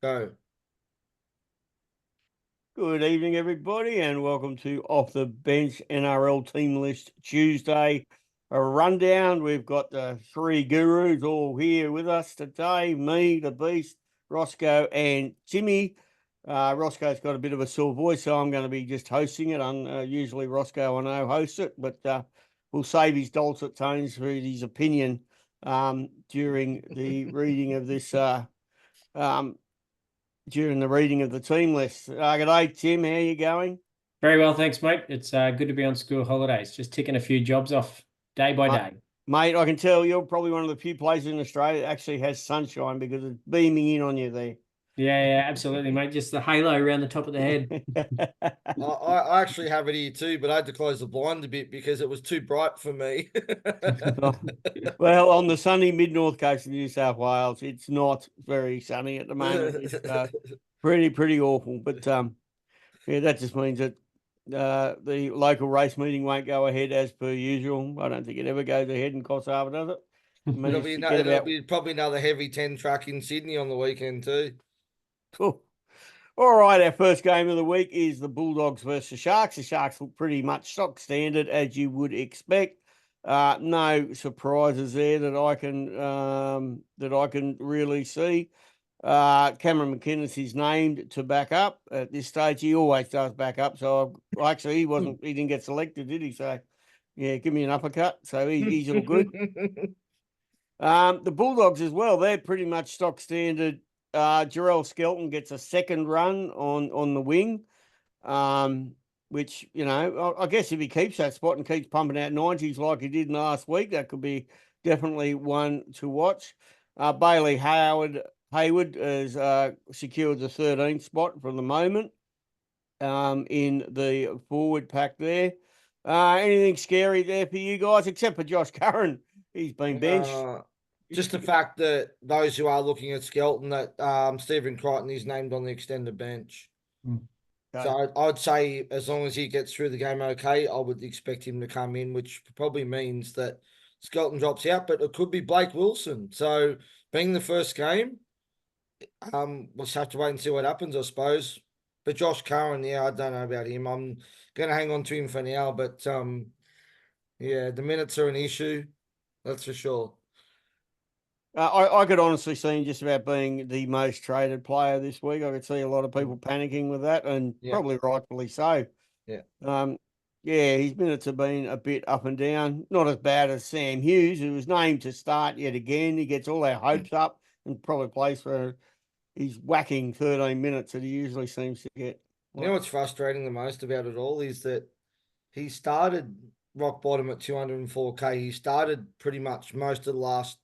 Go. Good evening, everybody, and welcome to Off the Bench NRL Team List Tuesday. A rundown. We've got the three gurus all here with us today. Me, the Beast, Roscoe, and Timmy. Roscoe's got a bit of a sore voice, so I'm going to be just hosting it. Usually Roscoe, I know, hosts it, but we'll save his dulcet tones for his opinion during the reading of this during the reading of the team list. G'day, Tim. How are you going? Very well, thanks, mate. It's good to be on school holidays. Just ticking a few jobs off day by day. Mate, I can tell you're probably one of the few places in Australia that actually has sunshine because it's beaming in on you there. Yeah, absolutely, mate. Just the halo around the top of the head. I actually have it here too, but I had to close the blind a bit because it was too bright for me. Well, on the sunny mid-north coast of New South Wales, it's not very sunny at the moment. It's pretty awful. But yeah, that just means that the local race meeting won't go ahead as per usual. I don't think it ever goes ahead in Coffs Harbour, does it? It'll be probably another heavy 10 track in Sydney on the weekend too. Cool. All right, our first game of the week is the Bulldogs versus the Sharks. The Sharks look pretty much stock standard, as you would expect. No surprises there that I can really see. Cameron McInnes is named to back up at this stage. He always does back up. So actually, he didn't get selected, did he? So yeah, give me an uppercut. So he's all good. The Bulldogs as well. They're pretty much stock standard. Jarrell Skelton gets a second run on the wing, which, I guess if he keeps that spot and keeps pumping out 90s like he did last week, that could be definitely one to watch. Bailey Hayward has secured the 13th spot for the moment in the forward pack there. Anything scary there for you guys, except for Josh Curran? He's been benched. Just the fact that those who are looking at Skelton, that Stephen Crichton is named on the extended bench. Okay. So I'd say as long as he gets through the game okay, I would expect him to come in, which probably means that Skelton drops out, but it could be Blake Wilson. So being the first game, we'll just have to wait and see what happens, I suppose. But Josh Curran, yeah, I don't know about him. I'm going to hang on to him for now, but yeah, the minutes are an issue, that's for sure. I could honestly see him just about being the most traded player this week. I could see a lot of people panicking with that, and probably rightfully so. Yeah. Yeah, his minutes have been a bit up and down. Not as bad as Sam Hughes, who was named to start yet again. He gets all our hopes up and probably plays for his whacking 13 minutes that he usually seems to get. You know what's frustrating the most about it all is that he started rock bottom at 204K. He started pretty much most of the last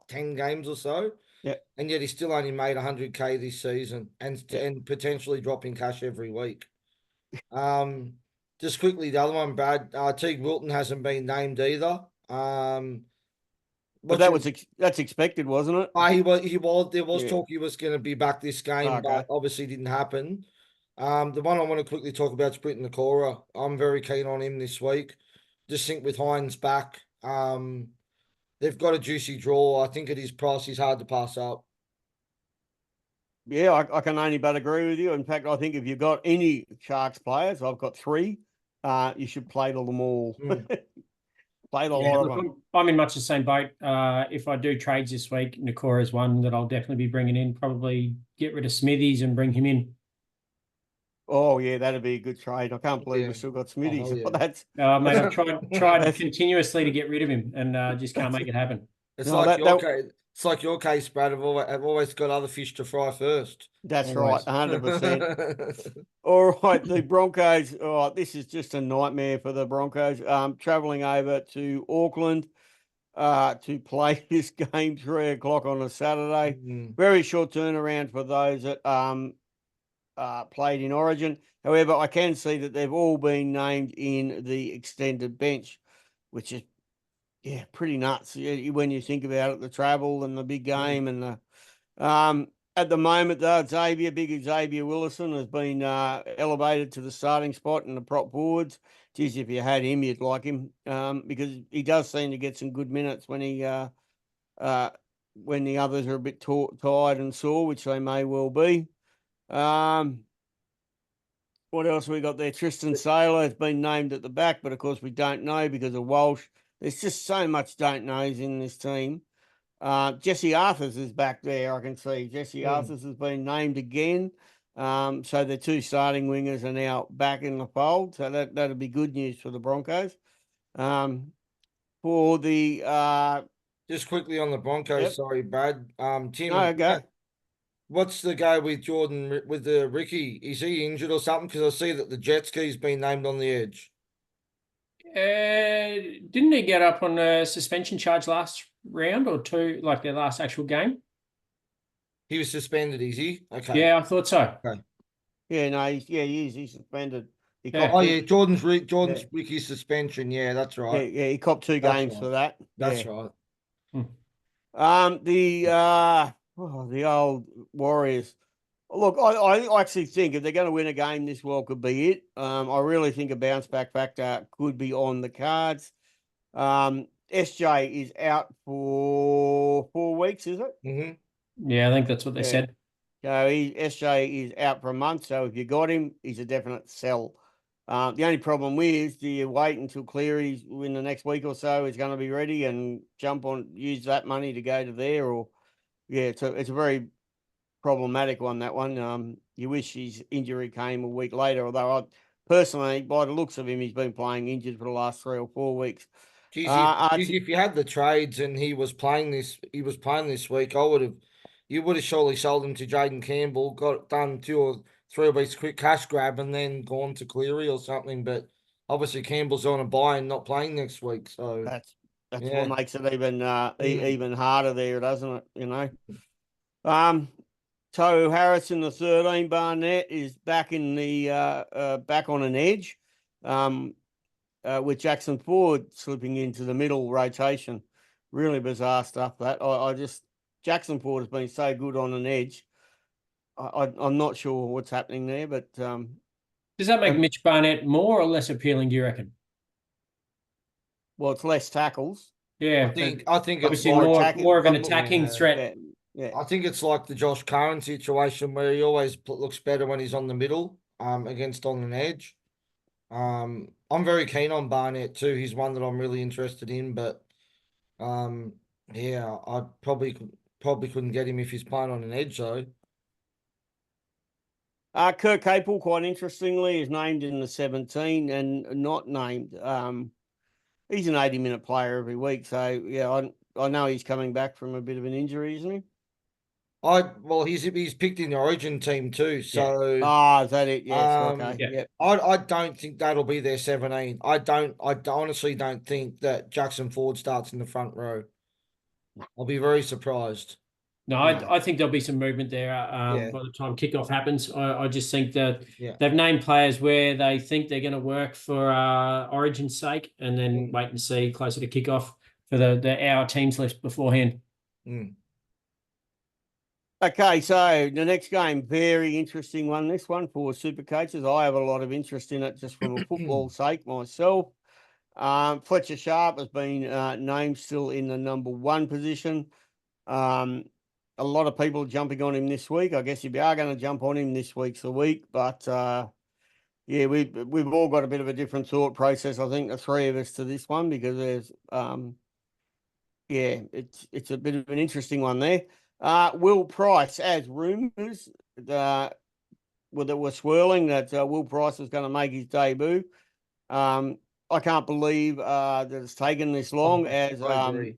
10 games or so. Yeah. And yet he still only made 100K this season and potentially dropping cash every week. Just quickly, the other one, Brad, Teague Wilton hasn't been named either. But that's expected, wasn't it? He was. There was talk he was going to be back this game, but obviously didn't happen. The one I want to quickly talk about is Britton Nakora. I'm very keen on him this week. Just think with Hines back, they've got a juicy draw. I think at his price, he's hard to pass up. Yeah, I can only but agree with you. In fact, I think if you've got any Sharks players, I've got 3, you should play to them all. Play the lot of them. I'm in much the same boat. If I do trades this week, Nakora is one that I'll definitely be bringing in. Probably get rid of Smithies and bring him in. Oh yeah, that'd be a good trade. I can't believe we still got Smithies. That's mate, I've tried continuously to get rid of him and just can't make it happen. It's like your case, Brad. I've always got other fish to fry first. That's always. Right, 100%. All right, the Broncos. Oh, this is just a nightmare for the Broncos. Traveling over to Auckland to play this game 3 o'clock on a Saturday. Very short turnaround for those that played in Origin. However, I can see that they've all been named in the extended bench, which is pretty nuts when you think about it, the travel and the big game. And at the moment, though, big Xavier Willison has been elevated to the starting spot in the prop forwards. Geez, if you had him, you'd like him because he does seem to get some good minutes when he when the others are a bit tired and sore, which they may well be. What else we got there? Tristan Saylor has been named at the back, but of course we don't know because of Walsh. There's just so much don't knows in this team. Jesse Arthurs is back there, I can see. Jesse Arthurs has been named again. So the two starting wingers are now back in the fold. So that'll be good news for the Broncos. For the Just quickly on the Broncos, Yep. sorry, Brad. Tim, no, go. what's the go with Jordan with the Ricky? Is he injured or something? Because I see that the jet ski's been named on the edge. Didn't he get up on a suspension charge last round or two, like their last actual game? He was suspended, is he? Okay. Yeah, I thought so. Okay. Yeah, no, he is. He's suspended. He Yeah. copped Oh two- yeah, Jordan's Ricky's suspension. Yeah, that's right. yeah, he copped two That's games right. for that. That's yeah. right. The old Warriors. Look, I actually think if they're going to win a game, this well could be it. I really think a bounce back factor could be on the cards. SJ is out for 4 weeks, is it? Mm-hmm. Yeah, I think that's what they Yeah. said. So SJ is out for a month. So if you got him, he's a definite sell. The only problem is, do you wait until Cleary's in the next week or so is going to be ready and use that money to go to there? Or yeah, it's a very problematic one, that one. You wish his injury came a week later, although I personally, by the looks of him, he's been playing injured for the last 3 or 4 weeks. Geez, if you had the trades and he was playing this week, you would have surely sold him to Jaden Campbell, got done 2 or 3 weeks quick cash grab, and then gone to Cleary or something. But obviously Campbell's on a buy and not playing next week, so That's yeah. what makes it even harder there, doesn't it? You know. Tohu Harris in the 13. Barnett is back in the back on an edge, with Jackson Ford slipping into the middle rotation. Really bizarre stuff. That Jackson Ford has been so good on an edge. I'm not sure what's happening there, but does that make Mitch Barnett more or less appealing? Do you reckon? Well, it's less tackles. Yeah, I think obviously it's more of an attacking threat. Yeah. I think it's like the Josh Curran situation where he always looks better when he's on the middle, against on an edge. I'm very keen on Barnett too. He's one that I'm really interested in, but yeah, I probably couldn't get him if he's playing on an edge though. Kirk Capel, quite interestingly, is named in the 17 and not named. He's an 80-minute player every week, so yeah, I know he's coming back from a bit of an injury, isn't he? He's picked in the Origin team too, so is that it? Yes, okay. Yeah. Yep. I don't think that'll be their 17. I honestly don't think that Jackson Ford starts in the front row. I'll be very surprised. No, I think there'll be some movement there by the time kickoff happens. I just think that they've named players where they think they're going to work for Origin's sake, and then wait and see closer to kickoff for our teams list beforehand. Okay, so the next game, very interesting one. This one for super coaches. I have a lot of interest in it just for the football sake myself. Fletcher Sharp has been named still in the number 1 position. A lot of people are jumping on him this week. I guess if you are going to jump on him, this week's the week. But yeah, we've all got a bit of a different thought process. I think the 3 of us to this one, because there's it's a bit of an interesting one there. Will Price, as rumours that were swirling that Will Price was going to make his debut. I can't believe that it's taken this long. As one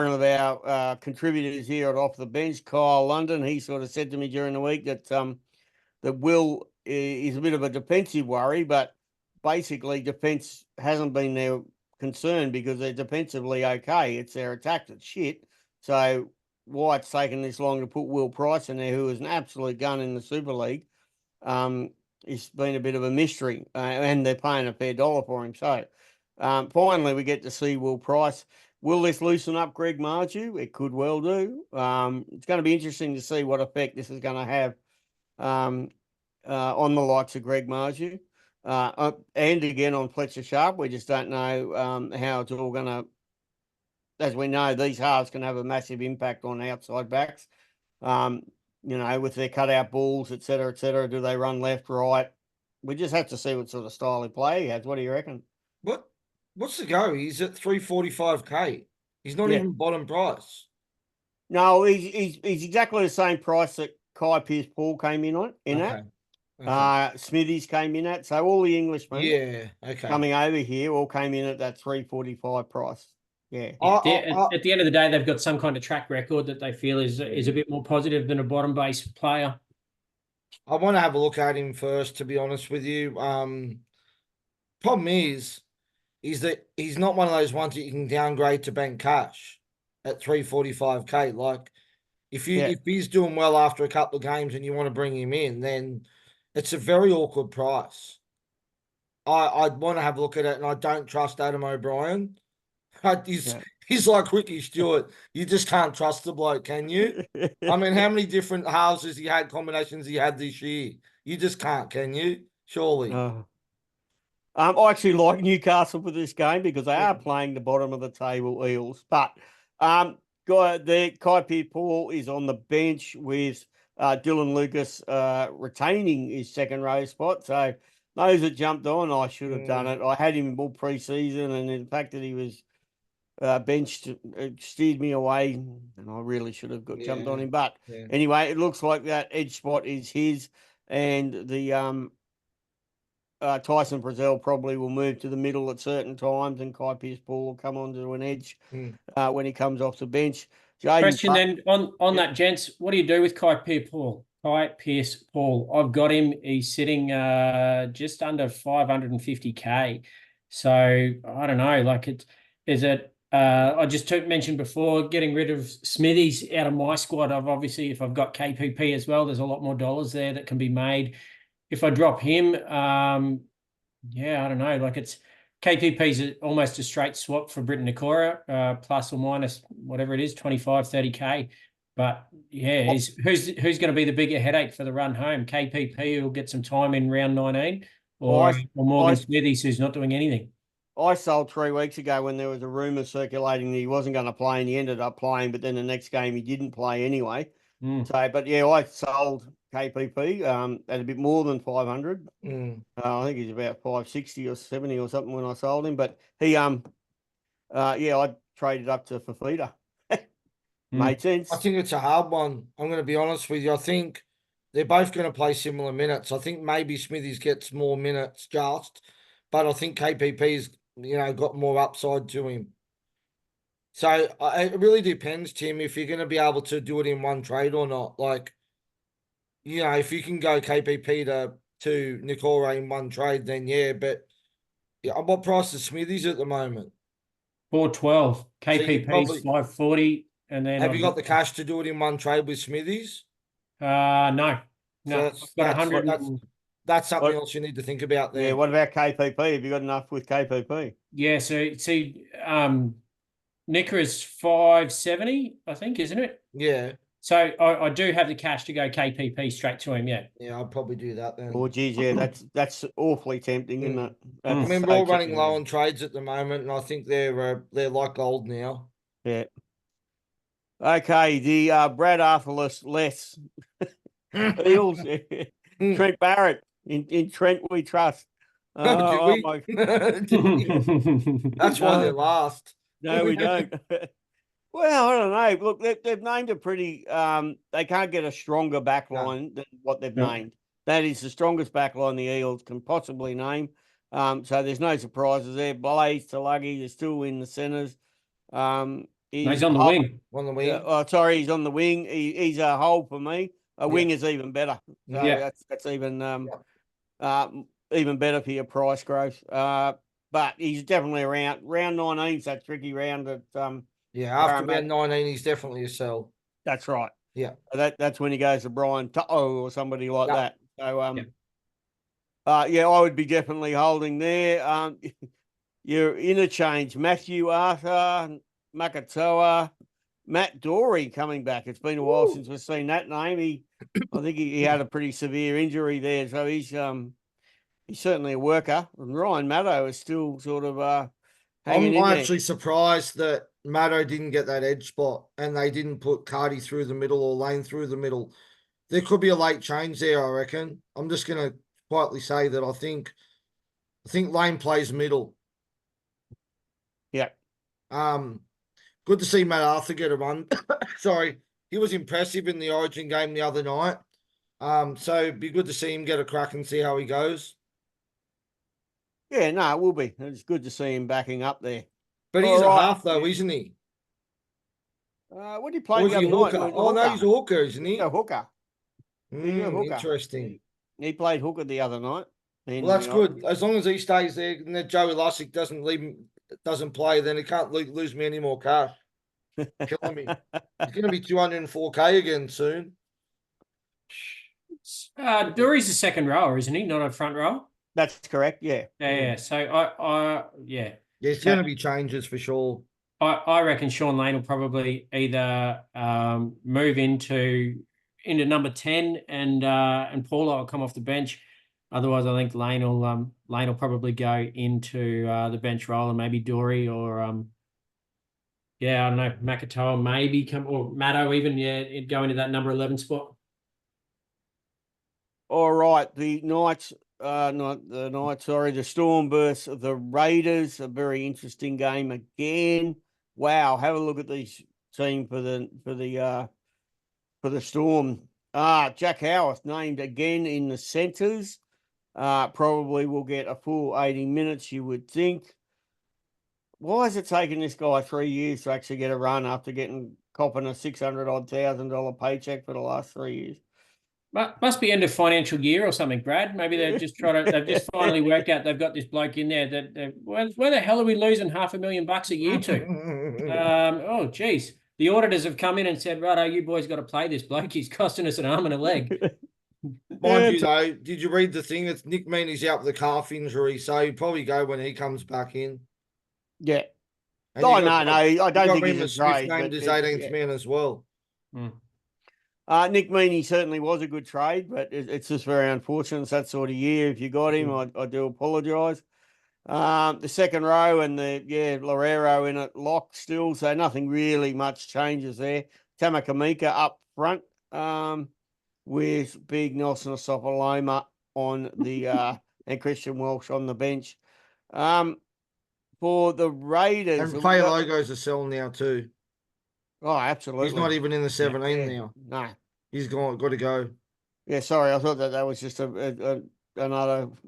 of our contributors here at Off the Bench, Kyle London, he sort of said to me during the week that that Will is a bit of a defensive worry, but basically defence hasn't been their concern because they're defensively okay. It's their attack that's shit. So why it's taken this long to put Will Price in there, who is an absolute gun in the Super League, it's been a bit of a mystery, and they're paying a fair dollar for him. So finally we get to see Will Price. Will this loosen up Greg Marju? It could well do. It's going to be interesting to see what effect this is going to have on the likes of Greg Marju. And again on Fletcher Sharp. We just don't know how it's all going to as we know, these halves can have a massive impact on outside backs. With their cutout balls, et cetera, do they run left, right? We just have to see what sort of style he play he has. What do you reckon? What's the go? He's at 345K. He's not even bottom price. No, he's exactly the same price that Kai Pearce-Paul came in at. Okay. Smithies came in at. So all the Englishmen coming over here all came in at that 345 price. Yeah. At the end of the day, they've got some kind of track record that they feel is a bit more positive than a bottom base player. I want to have a look at him first, to be honest with you. Problem is that he's not one of those ones that you can downgrade to bank cash at 345K. Like, if he's doing well after a couple of games and you want to bring him in, then it's a very awkward price. I'd want to have a look at it, and I don't trust Adam O'Brien. He's like Ricky Stewart. You just can't trust the bloke, can you? I mean, how many different houses he had, combinations he had this year? You just can't, can you? Surely. I actually like Newcastle for this game because they are playing the bottom of the table Eels. But Kai Pearce-Paul is on the bench with Dylan Lucas retaining his second row spot. So those that jumped on, I should have done it. I had him all pre-season, and the fact that he was benched steered me away, and I really should have jumped on him. But anyway, it looks like that edge spot is his, and the Tyson Frizzell probably will move to the middle at certain times, and Kai Pearce-Paul will come onto an edge when he comes off the bench. Question then on that, gents. What do you do with Kai Pearce-Paul? I've got him. He's sitting just under 550K. So I don't know. Like, I just mentioned before, getting rid of Smithies out of my squad. If I've got KPP as well, there's a lot more dollars there that can be made. If I drop him, I don't know. Like, it's KPP's almost a straight swap for Britain Nikora, plus or minus whatever it is, 25, 30K. But who's going to be the bigger headache for the run home? KPP, who'll get some time in round 19, or Morgan Smithies, who's not doing anything? I sold 3 weeks ago when there was a rumour circulating that he wasn't going to play, and he ended up playing, but then the next game he didn't play anyway. So, but I sold KPP at a bit more than 500. I think he's about 560 or 70 or something when I sold him. But he, I traded up to Fafita. Made sense. I think it's a hard one. I'm going to be honest with you. I think they're both going to play similar minutes. I think maybe Smithies gets more minutes but I think KPP's got more upside to him. So it really depends, Tim, if you're going to be able to do it in one trade or not. Like, if you can go KPP to Nikora in one trade, then but what price is Smithies at the moment? 412. KPP's 540, and then have you got the cash to do it in one trade with Smithies? No. So that's something else you need to think about there. Yeah, what about KPP? Have you got enough with KPP? Yeah, so see, Nicker is 570, I think, isn't it? Yeah. So I do have the cash to go KPP straight to him, Yeah, I'll probably do that then. Oh, geez, that's awfully tempting, isn't it? I mean, we're all running low on trades at the moment, and I think they're like gold now. Yeah. Okay, the Brad Arthurless less Eels. Trent Barrett. In Trent we trust. That's why they're last. No, we don't. Well, I don't know. Look, they've named a pretty. They can't get a stronger backline than what they've named. That is the strongest backline the Eels can possibly name. So there's no surprises there. Blaze, Tulagi, they're still in the centres. He's on the wing. On the wing. He's on the wing. He's a hole for me. A wing is even better. So that's even better for your price growth. But he's definitely around round 19. That tricky round at after round 19, he's definitely a sell. That's right. Yeah. That's when he goes to Brian Tutto or somebody like that. So I would be definitely holding there. Your interchange, Matthew Arthur, Makatoa, Matt Dory coming back. It's been a while since we've seen that name. I think he had a pretty severe injury there, so he's certainly a worker. And Ryan Maddow is still sort of hanging in I'm there. actually surprised that Maddo didn't get that edge spot and they didn't put Cardi through the middle or Lane through the middle. There could be a late change there, I reckon. I'm just going to quietly say that I think Lane plays middle. Yeah. Good to see Matt Arthur get a run. Sorry, he was impressive in the Origin game the other night. So it'd be good to see him get a crack and see how he goes. Yeah, no, it will be. It's good to see him backing up there. But he's a half though, isn't he? What did he play Or the is he other night? hooker? Oh no, he's a hooker, isn't he? He's a hooker. He's a hooker. Interesting. He played hooker the other night. Well, that's good. As long as he stays there and that Joey Lussick doesn't play, then he can't lose me any more cash. Killing me. He's going to be 204K again soon. Dury's a second rower, isn't he? Not a front row. That's correct. Yeah. Yeah. So yeah. Yeah, it's going to be changes for sure. I reckon Sean Lane will probably either move into number 10 and Paula will come off the bench. Otherwise, I think Lane will probably go into the bench role and maybe Dury or I don't know, Makatoa maybe come or Maddo even go into that number 11 spot. All right, the Storm versus the Raiders, a very interesting game again. Wow, have a look at these team for the Storm. Jack Howarth named again in the centres. Probably will get a full 80 minutes, you would think. Why is it taking this guy 3 years to actually get a run after copping a $600,000 paycheck for the last 3 years? Must be end of financial year or something, Brad. Maybe they've just finally worked out they've got this bloke in there that where the hell are we losing $500,000 a year to? Oh, geez. The auditors have come in and said, right, you boys got to play this bloke. He's costing us an arm and a leg. Mind you, though, did you read the thing? It's Nick Meaney's out with a calf injury, so he'll probably go when he comes back in. Yeah. And no, I don't think he's a trade. Named his 18th man as well. Nick Meaney certainly was a good trade, but it's just very unfortunate. It's that sort of year. If you got him, I do apologise. The second row and Lorero in it locked still, so nothing really much changes there. Tamakamika up front with Big Nelson Asopaloma on the and Christian Welsh on the bench. For the Raiders, and Clay Logo's a sell now too. Oh, absolutely. He's not even in the 17 now. No. He's got to go. Yeah, sorry. I thought that was just another.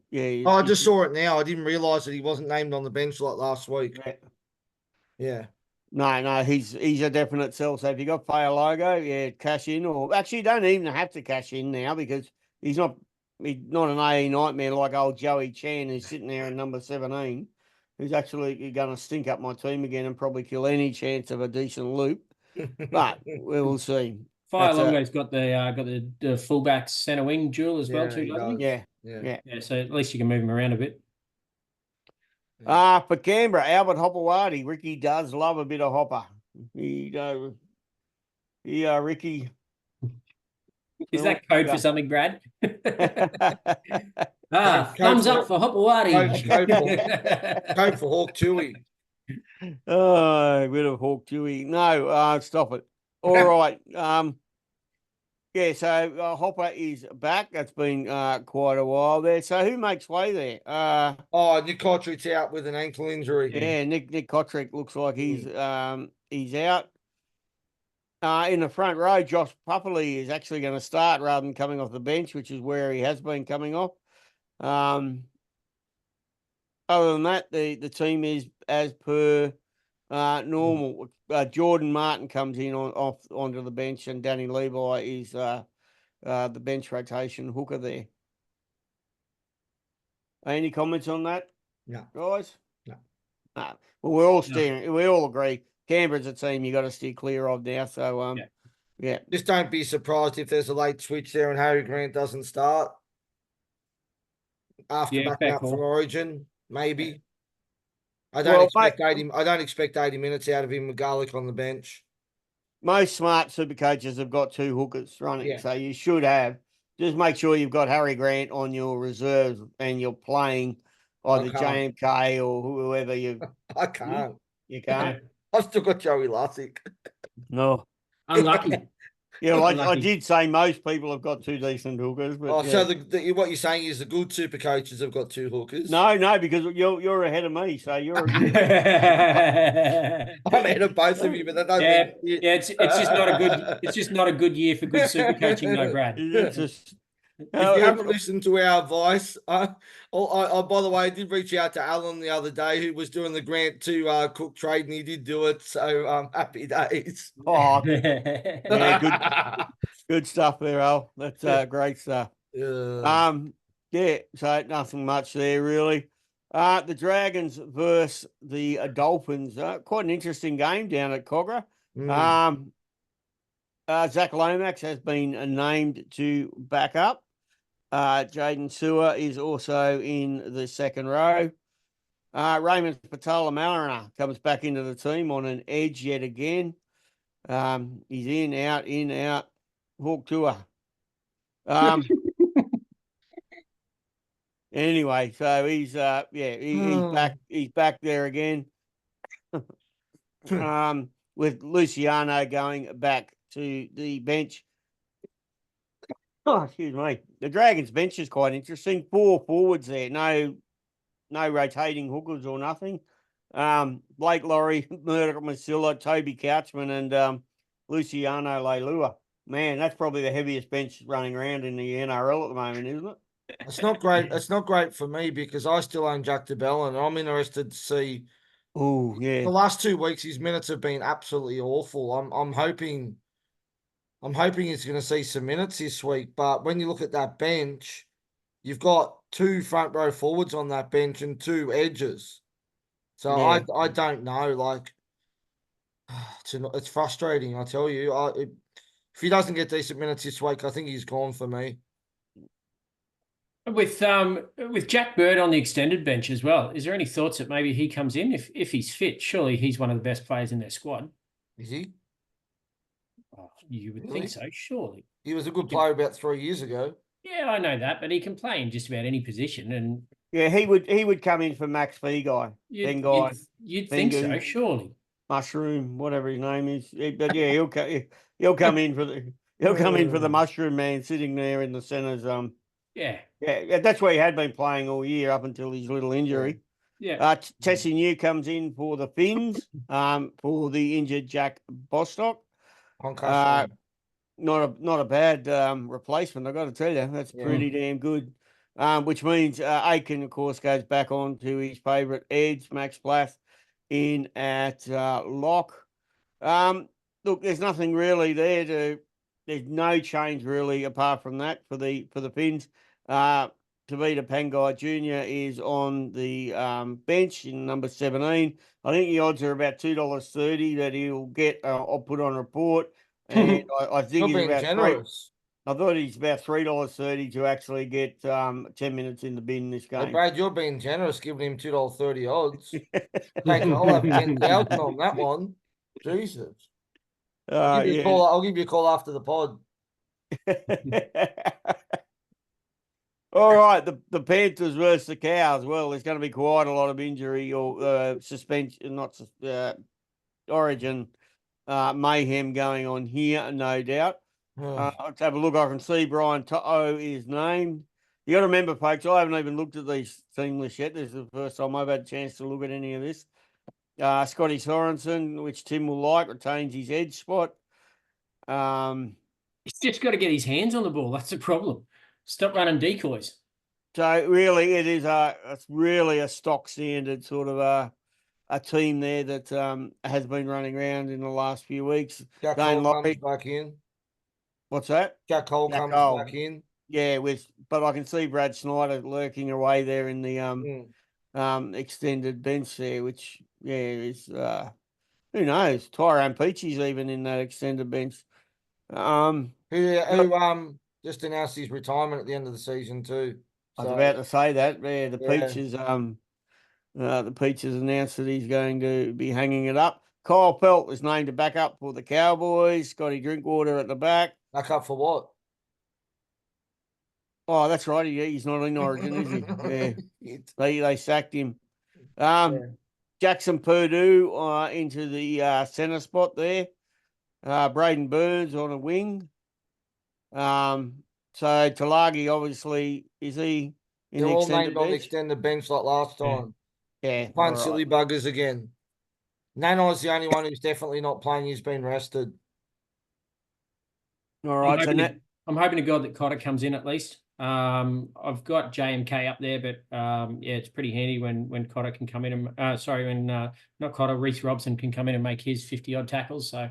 Yeah. Oh, I just saw it now. I didn't realise that he wasn't named on the bench like last week. Yeah. No, he's a definite sell. So if you got player logo, cash in, or actually you don't even have to cash in now because he's not an AE nightmare like old Joey Chan who's sitting there in number 17, who's actually going to stink up my team again and probably kill any chance of a decent loop. But we will see. Fire Longo's got the fullback centre wing duel as well too, doesn't he? Yeah. So at least you can move him around a bit. For Canberra, Albert Hopewadi. Ricky does love a bit of hopper. Ricky. Is that code for something, Brad? Thumbs up for Hopewadi. Code for Hawk Tui. Oh, a bit of Hawk Tui. No, stop it. All right. So Hopper is back. That's been quite a while there. So who makes way there? Nick Kotrick's out with an ankle injury. Yeah, Nick Kotrick looks like he's out. In the front row, Josh Pupperley is actually going to start rather than coming off the bench, which is where he has been coming off. Other than that, the team is as per normal. Jordan Martin comes in onto the bench, and Danny Levi is the bench rotation hooker there. Any comments on that? No, guys. No. Well, we're all steering. We all agree. Canberra's a team you got to steer clear of now. So yeah. Just don't be surprised if there's a late switch there and Harry Grant doesn't start after backing up from Origin. Maybe. I don't expect 80 minutes out of him with Garlic on the bench. Most smart super coaches have got two hookers running, so you should have. Just make sure you've got Harry Grant on your reserves and you're playing either JMK or whoever you. I can't. You can't. I've still got Joey Lussick. No. Unlucky. Yeah, like I Unlucky. did say, most people have got two decent hookers. But So what you're saying is the good super coaches have got two hookers? No, because you're ahead of me, so you're. I'm ahead of both of you, but that doesn't mean it's just not a good year for good super coaching, though, Brad. It's just. If you haven't listened to our advice, by the way, I did reach out to Alan the other day, who was doing the grant to Cook Trade, and he did do it. So happy days. Oh, yeah, good stuff there, Al. That's great stuff. Yeah, so nothing much there really. The Dragons versus the Dolphins. Quite an interesting game down at Cogra. Zach Lomax has been named to back up. Jaden Sewer is also in the second row. Raymond Patala-Mariner comes back into the team on an edge yet again. He's in, out. Hawk tour. Anyway, so he's back. He's back there again. With Luciano going back to the bench. Oh, excuse me. The Dragons bench is quite interesting. 4 forwards there. No rotating hookers or nothing. Blake Laurie, Murdoch Masilla, Toby Couchman, and Luciano Leilua. Man, that's probably the heaviest bench running around in the NRL at the moment, isn't it? It's not great. It's not great for me because I still own Jack DeBell, and I'm interested to see. Oh, yeah. The last 2 weeks, his minutes have been absolutely awful. I'm hoping he's going to see some minutes this week. But when you look at that bench, you've got 2 front row forwards on that bench and 2 edges. So yeah. I don't know. Like, it's frustrating. I tell you, if he doesn't get decent minutes this week, I think he's gone for me. With Jack Bird on the extended bench as well, is there any thoughts that maybe he comes in if he's fit? Surely he's one of the best players in their squad. Is he? Oh, you would think so, surely. He was a good player about 3 years ago. Yeah, I know that, but he can play in just about any position. And yeah, he would come in for Max Fee guy. You'd think so, surely. Mushroom, whatever his name is. But yeah, he'll come in for the mushroom man sitting there in the centres. Yeah, that's where he had been playing all year up until his little injury. Yeah. Tessie New comes in for the Finns, for the injured Jack Bostock. Not a bad replacement, I've got to tell you. That's pretty damn good. Which means Aiken, of course, goes back on to his favourite edge, Max Plath, in at lock. Look, there's nothing really there there's no change really apart from that for the Finns. Tavita Pangai Jr. is on the bench in number 17. I think the odds are about $2.30 that he'll get. I'll put on report. And I think he's about generous. I thought he's about $3.30 to actually get 10 minutes in the bin this game. Hey, Brad, you're being generous, giving him $2.30 odds. I'll have 10,000 on that one. Jesus. I'll give you a call after the pod. All right, the Panthers versus the Cows. Well, there's going to be quite a lot of injury or suspension, origin mayhem going on here, no doubt. Let's have a look. I can see Brian To'o is named. You got to remember, folks, I haven't even looked at these team lists yet. This is the first time I've had a chance to look at any of this. Scotty Sorensen, which Tim will like, retains his edge spot. He's just got to get his hands on the ball. That's the problem. Stop running decoys. So really, it's really a stock standard sort of a team there that has been running around in the last few weeks. Jack Cole comes back in. What's that? Jack Cole comes back in. Yeah, but I can see Brad Snyder lurking away there in the extended bench there, which is who knows? Tyrone Peachy's even in that extended bench. Who just announced his retirement at the end of the season too. I was about to say that. Yeah, the Peaches announced that he's going to be hanging it up. Kyle Pelt is named to back up for the Cowboys. Scotty Drinkwater at the back. Back up for what? Oh, that's right. Yeah, he's not in Origin, is he? Yeah, they sacked him. Jackson Purdue into the centre spot there. Braden Burns on a wing. So Talagi, obviously, is he in They're the all extended named on the bench? extended bench like last time. Yeah, Playing all silly right. buggers again. Nanai's the only one who's definitely not playing. He's been rested. All right. I'm hoping to God that Cotter comes in at least. I've got JMK up there, but yeah, it's pretty handy when Cotter can come in and when not Cotter, Reece Robson can come in and make his 50-odd tackles. So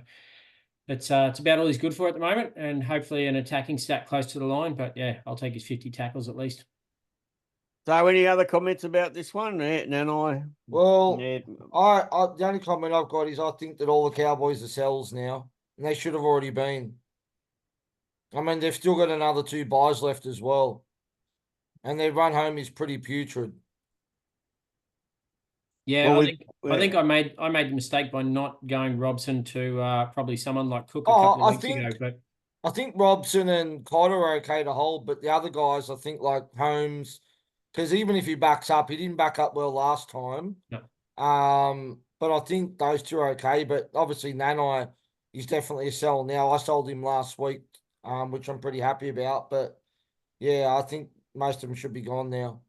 it's about all he's good for at the moment, and hopefully an attacking stat close to the line. But yeah, I'll take his 50 tackles at least. So, any other comments about this one? Nanai. Well, I the only comment I've got is I think that all the Cowboys are sells now, and they should have already been. I mean, they've still got another 2 buys left as well, and their run home is pretty putrid. Yeah, well, I think I made the mistake by not going Robson to probably someone like Cook a couple of weeks ago. But I think Robson and Cotter are okay to hold, but the other guys, I think like Holmes, because even if he backs up, he didn't back up well last time. No. But I think those 2 are okay. But obviously Nanai is definitely a sell now. I sold him last week, which I'm pretty happy about. But yeah, I think most of them should be gone now.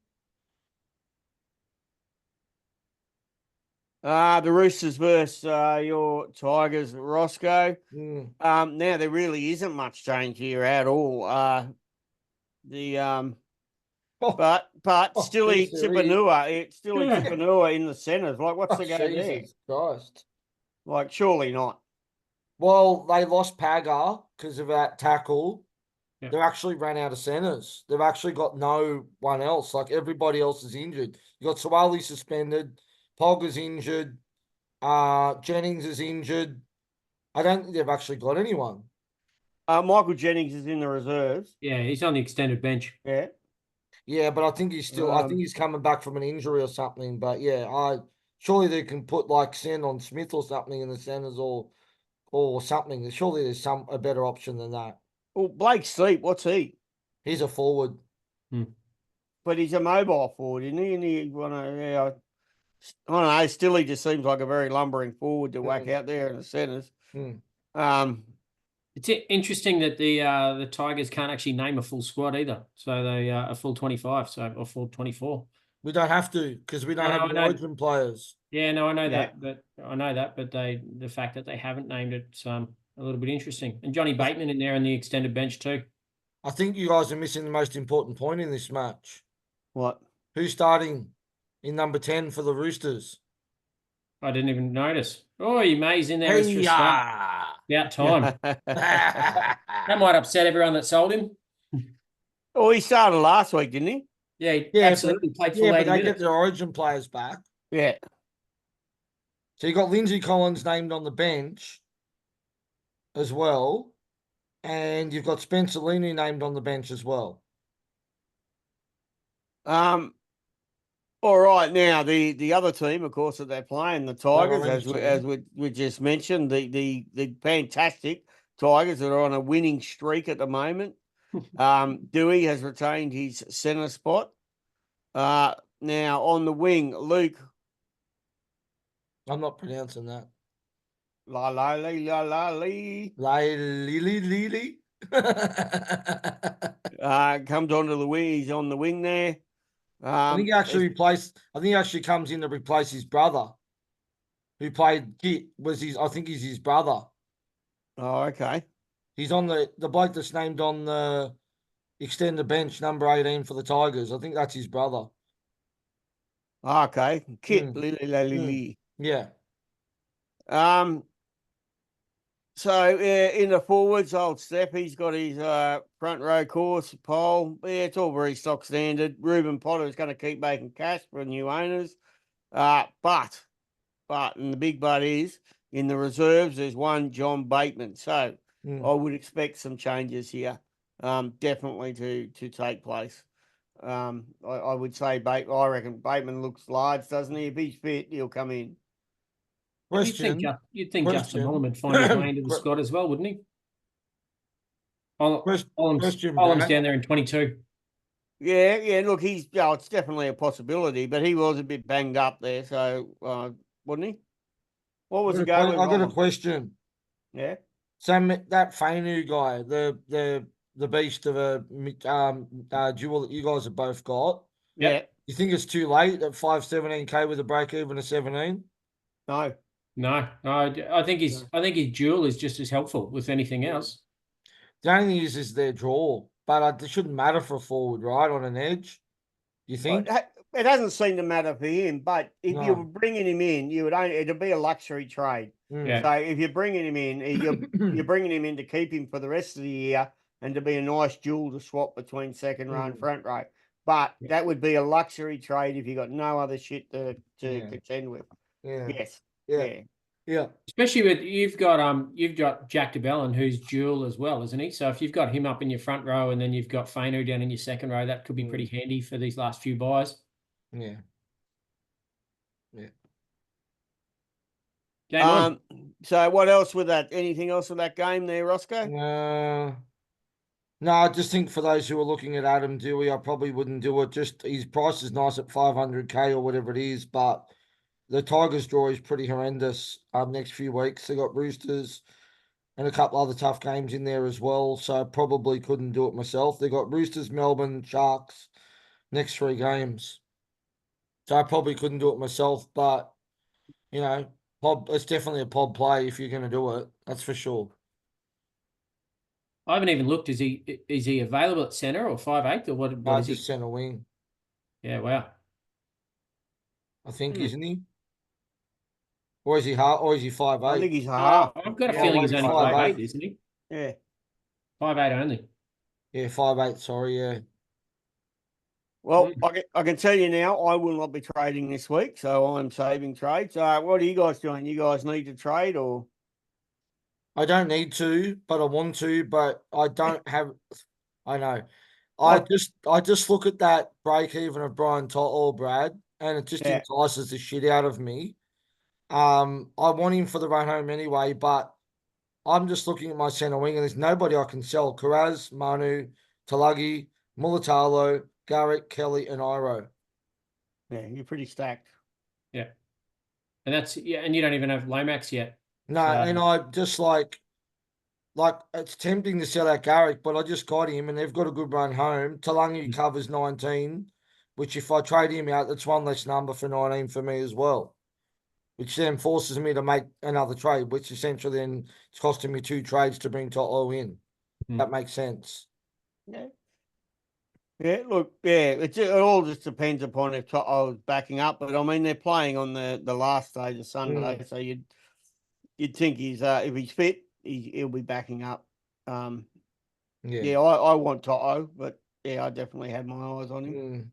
The Roosters versus your Tigers, Roscoe. Now there really isn't much change here at all. Stilly Chipanua in the centres. Like, what's the go there? Jesus Christ! Like, surely not. Well, they lost Pagger because of that tackle. Yeah. They've actually ran out of centres. They've actually got no one else. Like, everybody else is injured. You got Sawali suspended. Pogger's injured. Jennings is injured. I don't think they've actually got anyone. Michael Jennings is in the reserves. Yeah, he's on the extended bench. Yeah. Yeah, but I think he's still. I think he's coming back from an injury or something. But yeah, surely they can put like Sen on Smith or something in the centres or something. Surely there's a better option than that. Well, Blake Sleep, what's he? He's a forward. But he's a mobile forward, isn't he? And I don't know. Still, he just seems like a very lumbering forward to whack out there in the centres. It's interesting that the Tigers can't actually name a full squad either. So they a full 25, or full 24. We don't have to because we don't have Origin players. Yeah, no, I know that, but the fact that they haven't named it's a little bit interesting. And Johnny Bateman in there on the extended bench too. I think you guys are missing the most important point in this match. What? Who's starting in number 10 for the Roosters? I didn't even notice. Oh, May's in there extra start. About time. That might upset everyone that sold him. Oh, he started last week, didn't he? Yeah, he absolutely played full 80 minutes. They get their Origin players back. Yeah. So you got Lindsay Collins named on the bench as well. And you've got Spencer Linu named on the bench as well. All right, now the other team, of course, that they're playing, the Tigers, as we just mentioned, the fantastic Tigers that are on a winning streak at the moment. Dewey has retained his centre spot. Now on the wing, Luke. I'm not pronouncing that. La la li la la li. La li li li li. Comes onto the wing. He's on the wing there. I think he actually comes in to replace his brother, who played Kit. I think he's his brother. Oh, okay. He's on the bloke that's named on the extended bench, number 18 for the Tigers. I think that's his brother. Okay, Kit. Yeah. So in the forwards, old Steph, he's got his front row course pole. Yeah, it's all very stock standard. Ruben Potter is going to keep making cash for new owners. But, and the big but is, in the reserves, there's one John Bateman. So I would expect some changes here, definitely to take place. I would say I reckon Bateman looks large, doesn't he? If he's fit, he'll come in. You'd think Justin Holland would find his way into the squad as well, wouldn't he? Holland's down there in 22. Yeah. Look, it's definitely a possibility, but he was a bit banged up there, so wasn't he? What was the go with? I got a question. Yeah. So that Fainu guy, the beast of a duel that you guys have both got. Yeah. You think it's too late at 517K with a break even of 17? No. No. I think his duel is just as helpful with anything else. The only thing is their draw, but it shouldn't matter for a forward, right? On an edge, you think? Well, it doesn't seem to matter for him, but if you were bringing him in, it'd be a luxury trade. Yeah. So if you're bringing him in, you're bringing him in to keep him for the rest of the year and to be a nice duel to swap between second row and front row. But that would be a luxury trade if you got no other shit to contend with. Yeah. Yes. Yeah. Especially with you've got Jack DeBellin, who's dual as well, isn't he? So if you've got him up in your front row and then you've got Fainu down in your second row, that could be pretty handy for these last few buys. Yeah. Game on. So what else with that? Anything else with that game there, Roscoe? No, I just think for those who are looking at Adam Dewey, I probably wouldn't do it. Just his price is nice at 500K or whatever it is, but the Tigers draw is pretty horrendous. Next few weeks they got Roosters and a couple other tough games in there as well. So I probably couldn't do it myself. They got Roosters, Melbourne, Sharks next 3 games. So I probably couldn't do it myself, but it's definitely a pod play if you're going to do it. That's for sure. I haven't even looked. Is he available at centre or 5'8" or what? No, Is he? just centre wing. Yeah, wow. I think, isn't he? Or is he half? Or is he 5'8"? I think he's half. I've got a feeling he's only 5'8", isn't he? Yeah. 5'8" only. Yeah, 5'8", sorry, yeah. Well, I can tell you now, I will not be trading this week, so I'm saving trades. What are you guys doing? You guys need to trade or? I don't need to, but I want to, but I don't have. I know. I just look at that break even of Brian To'o, Brad, and it just entices the shit out of me. I want him for the run home anyway, but I'm just looking at my centre wing and there's nobody I can sell. Karaz, Manu, Talagi, Mulatalo, Garrick, Kelly, and Iro. Yeah, you're pretty stacked. Yeah. And and you don't even have Lomax yet. No, and I just like it's tempting to sell out Garrick, but I just got him and they've got a good run home. Talangi covers 19, which if I trade him out, that's one less number for 19 for me as well, which then forces me to make another trade, which essentially then it's costing me 2 trades to bring To'o in. That makes sense. Yeah. Yeah, look, it all just depends upon if To'o's backing up, but I mean they're playing on the last day of Sunday, so you'd think he's if he's fit, he'll be backing up. I want To'o, but I definitely had my eyes on him.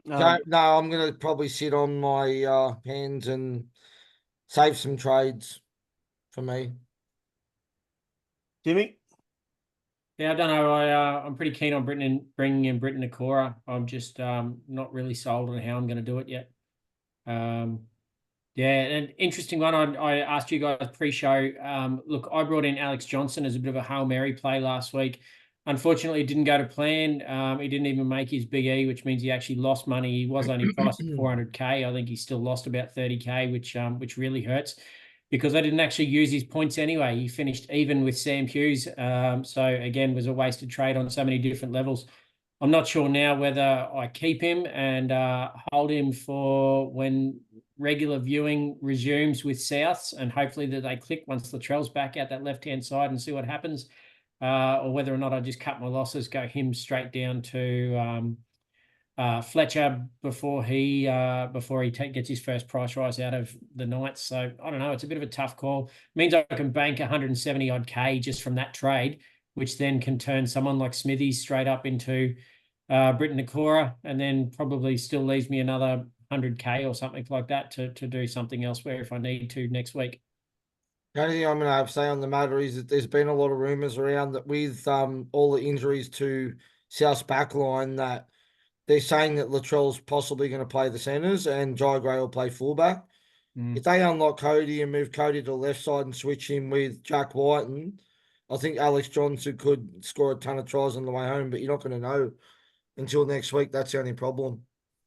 No, I'm going to probably sit on my hands and save some trades for me. Timmy? Yeah, I don't know. I'm pretty keen on bringing in Britton Nakora. I'm just not really sold on how I'm going to do it yet. An interesting one. I asked you guys pre-show. Look, I brought in Alex Johnson as a bit of a Hail Mary play last week. Unfortunately, it didn't go to plan. He didn't even make his Big E, which means he actually lost money. He was only priced at 400K. I think he still lost about 30K, which really hurts because I didn't actually use his points anyway. He finished even with Sam Hughes. So again, was a wasted trade on so many different levels. I'm not sure now whether I keep him and hold him for when regular viewing resumes with Souths and hopefully that they click once Latrell's back out that left-hand side and see what happens. Or whether or not I just cut my losses, go him straight down to Fletcher before he gets his first price rise out of the Knights. So I don't know. It's a bit of a tough call. It means I can bank 170 odd K just from that trade, which then can turn someone like Smithies straight up into Britton Nakora, and then probably still leaves me another 100K or something like that to do something elsewhere if I need to next week. The only thing I'm going to have to say on the matter is that there's been a lot of rumours around that with all the injuries to South's backline that they're saying that Latrell's possibly going to play the centres and Jai Gray will play fullback. If they unlock Cody and move Cody to the left side and switch him with Jack Whiten, I think Alex Johnson could score a ton of tries on the way home, but you're not going to know until next week. That's the only problem.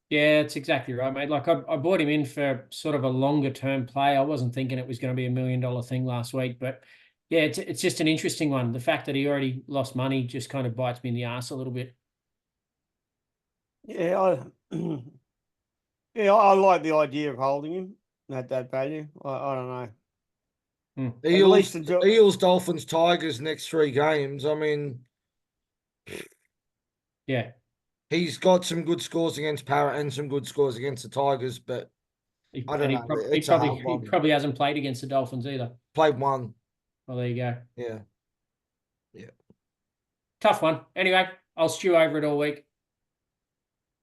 Yeah, it's exactly right, mate. Like I bought him in for sort of a longer term play. I wasn't thinking it was going to be $1 million thing last week, but yeah, it's just an interesting one. The fact that he already lost money just kind of bites me in the ass a little bit. Yeah, I like the idea of holding him at that value. I don't know. Eels, Dolphins, Tigers next 3 games. I mean, yeah, he's got some good scores against Parrot and some good scores against the Tigers, but I don't know. It's a hard one. He probably hasn't played against the Dolphins either. Played one. Well, there you go. Yeah. Tough one. Anyway, I'll stew over it all week.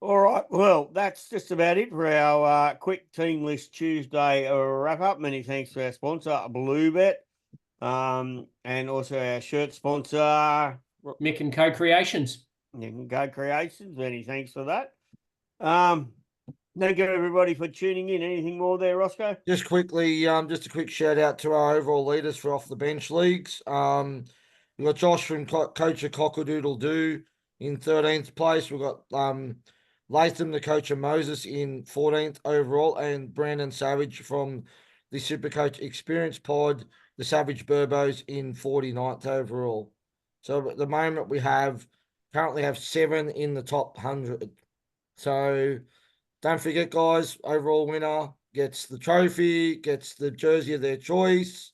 All right. Well, that's just about it for our quick team list Tuesday wrap up. Many thanks to our sponsor, Bluebet, and also our shirt sponsor, Mick and Co Creations. Mick and Co Creations. Many thanks for that. Thank you everybody for tuning in. Anything more there, Roscoe? Just quickly, just a quick shout out to our overall leaders for Off the Bench leagues. We've got Josh from Coach of Cockadoodle Doo in 13th place. We've got Latham, the coach of Moses, in 14th overall, and Brandon Savage from the Supercoach Experience Pod, the Savage Burbos, in 49th overall. So at the moment we currently have 7 in the top 100. So don't forget, guys, overall winner gets the trophy, gets the jersey of their choice.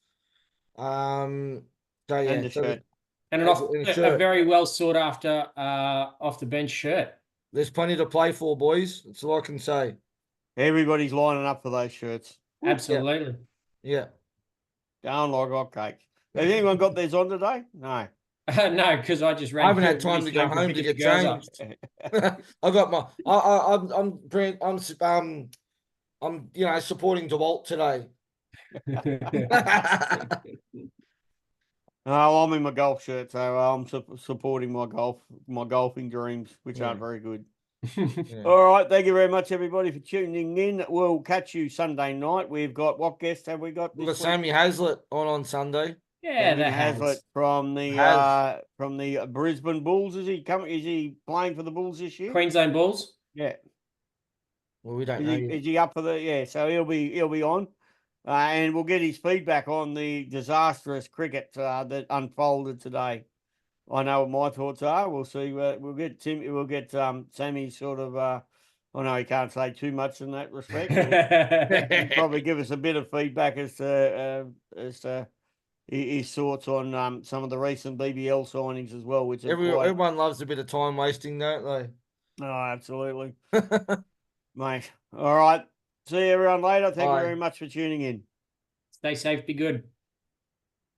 And the shirt. And a very well sought after off the bench shirt. There's plenty to play for, boys. That's all I can say. Everybody's lining up for those shirts. Absolutely. Yeah. Going like hotcakes. Has anyone got theirs on today? No. No, because I just ran. I haven't had time to go home to get changed. I got my. I'm supporting DeWalt today. Oh, I'm in my golf shirt, so I'm supporting my golfing dreams, which aren't very good. Yeah. All right, thank you very much, everybody, for tuning in. We'll catch you Sunday night. We've got what guest have we got? We've got Sammy Hazlitt on Sunday. Yeah, Sammy Hazlitt from the Brisbane Bulls. Is he coming? Is he playing for the Bulls this year? Queensland Bulls. Yeah. Well, we don't know. Is he up for the? Yeah. So he'll be on. And we'll get his feedback on the disastrous cricket that unfolded today. I know what my thoughts are. We'll see. We'll get Timmy. We'll get Sammy sort of. I know he can't say too much in that respect. He'll probably give us a bit of feedback as to his thoughts on some of the recent BBL signings as well. Which everyone loves a bit of time wasting, don't they? Oh, absolutely, mate. All right. See you everyone later. Thank you very much for tuning in. Stay safe. Be good.